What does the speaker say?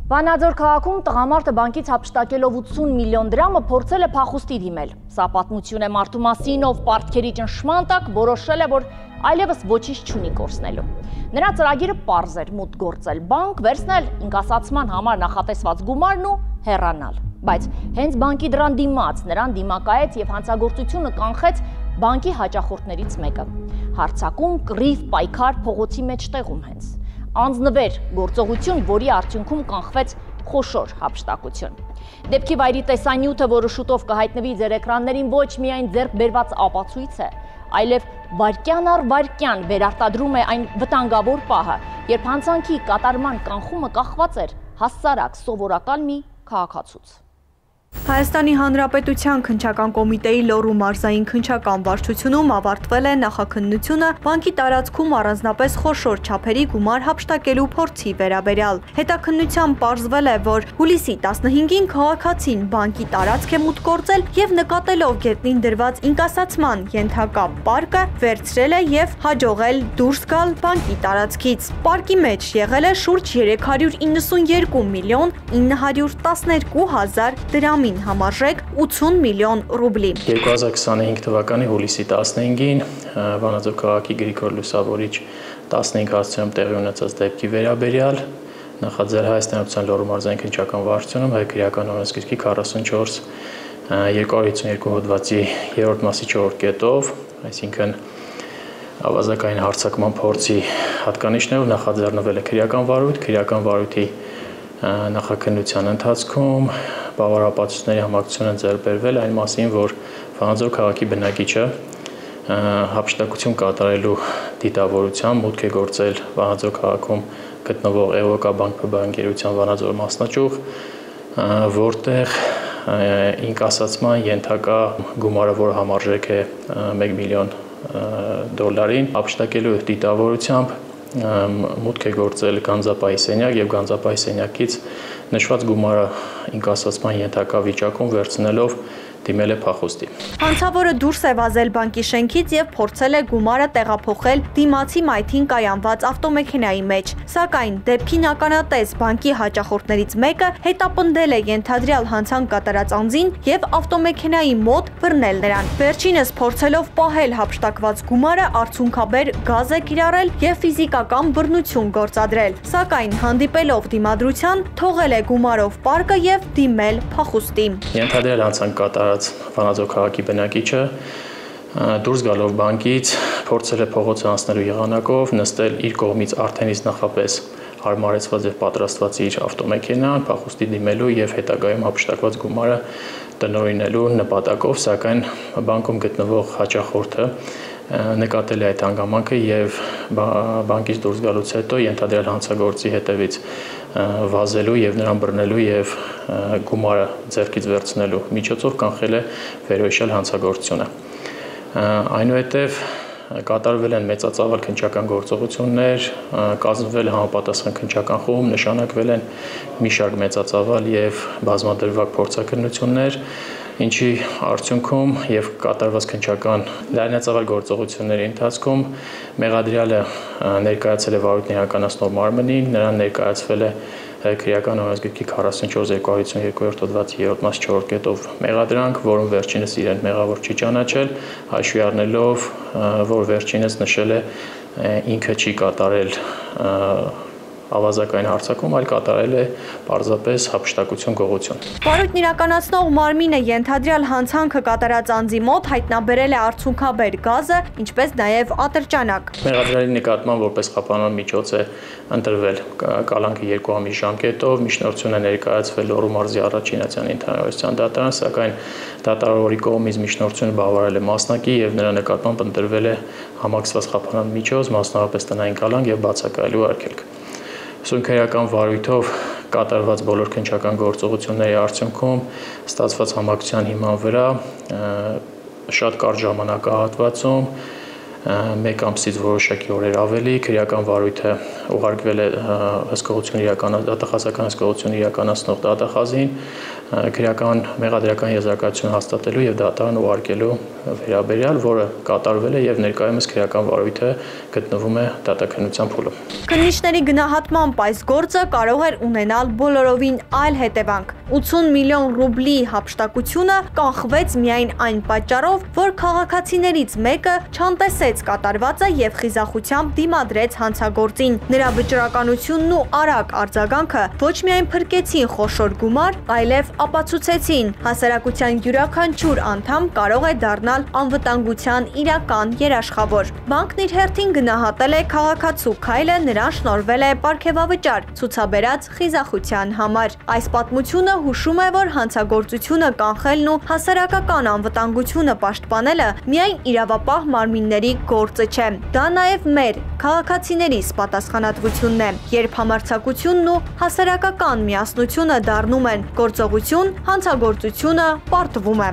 Վանաձոր քաղաքում տղամարդը բանկից հափշտակելով 80 միլիոն դրամը փորձել է փախուստի դիմել։ Սա պատմություն է մարդու մասին, ով պարտքերի ճնշման տակ որոշել է, որ այլևս ոչինչ չունի կորցնելու։ Նրա ծրագիրը պարզ էր՝ մուտք գործել բանկ, վերցնել ինկասացման համար նախատեսված գումարն ու հեռանալ։ Բայց հենց բանկի դռան դիմաց նրան դիմակայեց եւ հանցագործությունը կանխեց բանկի հաճախորդներից մեկը։ Հարցակում, կռիվ, պայքար փողոցի մեջտեղում հենց։ Անձնվեր գործողություն, որի արդյունքում կանխվեց խոշոր հափշտակություն։ Դեպքի վայրի տեսանյութը, որը շուտով կհայտնվի ձեր էկրաններին, ոչ միայն ձեռք բերված ապացույց է, այլև վայրկյան առ վայրկյան վերարտադրում է այն վտանգավոր պահը, երբ հանցանքի կատարման կանխումը կախված էր հասարակ սովորական մի քաղաքացուց։ Հայաստանի Հանրապետության քննչական կոմիտեի Լոռու մարզային քննչական վարչությունում ավարտվել է նախաքննությունը բանկի տարածքում առանձնապես խոշոր չափերի գումար հափշտակելու փորձի վերաբերյալ։ Հետաքննությամբ պարզվել է, որ հուլիսի 15-ին քաղաքացին բանկի տարածք է մուտք գործել եւ նկատելով գետնին դրված ինկասացման ենթակա պարկը վերցրել է եւ հաջողել դուրս գալ բանկի տարածքից։ Պարկի մեջ եղել է շուրջ 392 միլիոն 912 հազար դրամին համարժեք 80 միլիոն ռուբլի։ 2025 թվականի հուլիսի 15-ին Վանաձոր քաղաքի Գրիգոր Լուսավորիչ 15 հասցեում տեղի ունեցած դեպքի վերաբերյալ նախաձեռնել Հայաստանության Լոռու մարզային քննչական վարչությունում հայ քրեական օրենսգրքի 44 252 հոդվածի 3-րդ մասի 4-րդ կետով, այսինքն ավազակային հարձակման փորձի հատկանիշներով նախաձեռնվել է քրեական վարույթ, քրեական վարույթի նախաքննության ընթացքում բավարարապատվությունների համակցությունը ձեռք բերվել այն մասին, որ Վանաձոր քաղաքի բնակիչը հափշտակություն կատարելու դիտավորությամբ մուտք է գործել Վանաձոր քաղաքում գտնվող Էվոկաբանկ բանկերության Վանաձոր մասնաճյուղ, որտեղ ինկասացման ենթակա գումարը, որը համարժեք է 1 միլիոն դոլարին, հափշտակելու դիտավորությամբ մուտք է գործել Գանձապահի սենյակ եւ Գանձապահի սենյակից նշված գումարը ինկասացման ենթակա վիճակում վերցնելով դիմել է փախուստի։ Հանցավորը դուրս է վազել բանկի շենքից եւ փորձել է գումարը տեղափոխել դիմացի մայթին կայանված ավտոմեքենայի մեջ, սակայն դեպքին ականատես բանկի հաճախորդներից մեկը հետապնդել է ենթադրյալ հանցանք կատարած անձին եւ ավտոմեքենայի մոտ բռնել նրան։ Վերջինս փորձելով պահել հափշտակված գումարը արդյունքաբեր գազ է կիրառել եւ ֆիզիկական բռնություն գործադրել, սակայն հանդիպելով դիմադրության թողել է գումարով պարկը եւ դիմել փախուստի։ Ենթադրյալ հանցանք կատարած Վանաձոր քաղաքի բնակիչը դուրս գալով բանկից փորձել է փողոցը անցնելու եղանակով նստել իր կողմից արդենից նախապես հարմարեցված եւ պատրաստված իր ավտոմեքենան փախուստի դիմելու եւ հետագայում հափշտակված գումարը տնօրինելու նպատակով, սակայն բանկում գտնվող հաճախորդը նկատել է այդ հանգամանքը եւ բանկից դուրս գալուց հետո ենթադրյալ հանցագործի հետևից վազելու եւ նրան բռնելու եւ գումարը ձեռքից վերցնելու միջոցով կանխել է վերոհիշյալ հանցագործությունը։ Այնուհետև կատարվել են մեծածավալ քննչական գործողություններ, կազմվել համապատասխան քննչական խումբ, նշանակվել են մի շարք մեծածավալ եւ բազմադրվակ փորձաքննություններ, ինչի արդյունքում եւ կատարված քննչական լայնածավալ գործողությունների ընթացքում մեղադրյալը ներկայացել է վարույթն իրականացնող մարմնին, նրան ներկայացվել է քրեական օրենսգրքի 44-252 հոդվածի 3-րդ մաս 4-րդ կետով մեղադրանք, որում վերջինս իրեն մեղավոր չի ճանաչել, հաշվի առնելով, որ վերջինս նշել է ինքը չի կատարել ավազակային հարձակում, այլ կատարել է պարզապես հափշտակություն գողություն։ Վարույթն իրականացնող մարմինը ենթադրյալ հանցանքը կատարած անձի մոտ հայտնաբերել է արդյունքաբեր գազը, ինչպես նաև ատրճանակ։ Մեղադրյալի նկատմամբ որպես խափանման միջոց է ընտրվել կալանքը 2 ամիս ժամկետով, միջնորդություն է ներկայացվել Լոռու մարզի առաջինացիան ինքնարարության դատարան, սակայն դատարորի կողմից միջնորդությունը բավարարել է մասնակի եւ նրա նկատմամբ ընտրվել է համակցված խափանման միջոց, մասնավորապես տնային կալանք եւ բացակայելու արգելք։ Սույնքերական վարույթով կատարված բոլոր քննչական գործողությունների արդյունքում ստացված համակցության հիման վրա շատ կարճ ժամանակահատվածում 1 ամսից որոշակի օրեր ավելի քրեական վարույթը ուղարկվել է դատախազական հսկողություն իրականացնող դատախազին քրեական մեղադրական եզրակացություն հաստատելու եւ դատարան ուղարկելու վերաբերյալ, որը կատարվել է եւ ներկայումս քրեական վարույթը գտնվում է դատաքննության փուլում։ Քննիչների գնահատմամբ այս գործը կարող էր ունենալ բոլորովին այլ հետևանք։ 80 միլիոն ռուբլի հափշտակությունը կանխվեց միայն այն պատճառով, որ քաղաքացիներից մեկը չանտեսեց կատարվածը եւ խիզախությամբ դիմադրեց հանցագործին։ Նրա վճռականությունն ու արագ արձագանքը ոչ միայն փրկեցին խոշոր գումար, այլև ապացուցեցին հասարակության յուրաքանչյուր անդամ կարող է դառնալ անվտանգության իրական երաշխավոր։ Բանկն իր հերթին գնահատել է քաղաքացու քայլը, նրան շնորհվել է պարգևավճար ցուցաբերած խիզախության համար։ Այս պատմությունը հուշում է, որ հանցագործությունը կանխելն ու հասարակական անվտանգությունը պաշտպանելը միայն իրավապահ մարմինների գործը չէ։ Դա նաև մեր քաղաքացիներիս պատասխանատվությունն է, երբ համարձակությունն ու հասարակական միասնությունը դառնում են գործողություն, հանցագործությունը պարտվում է։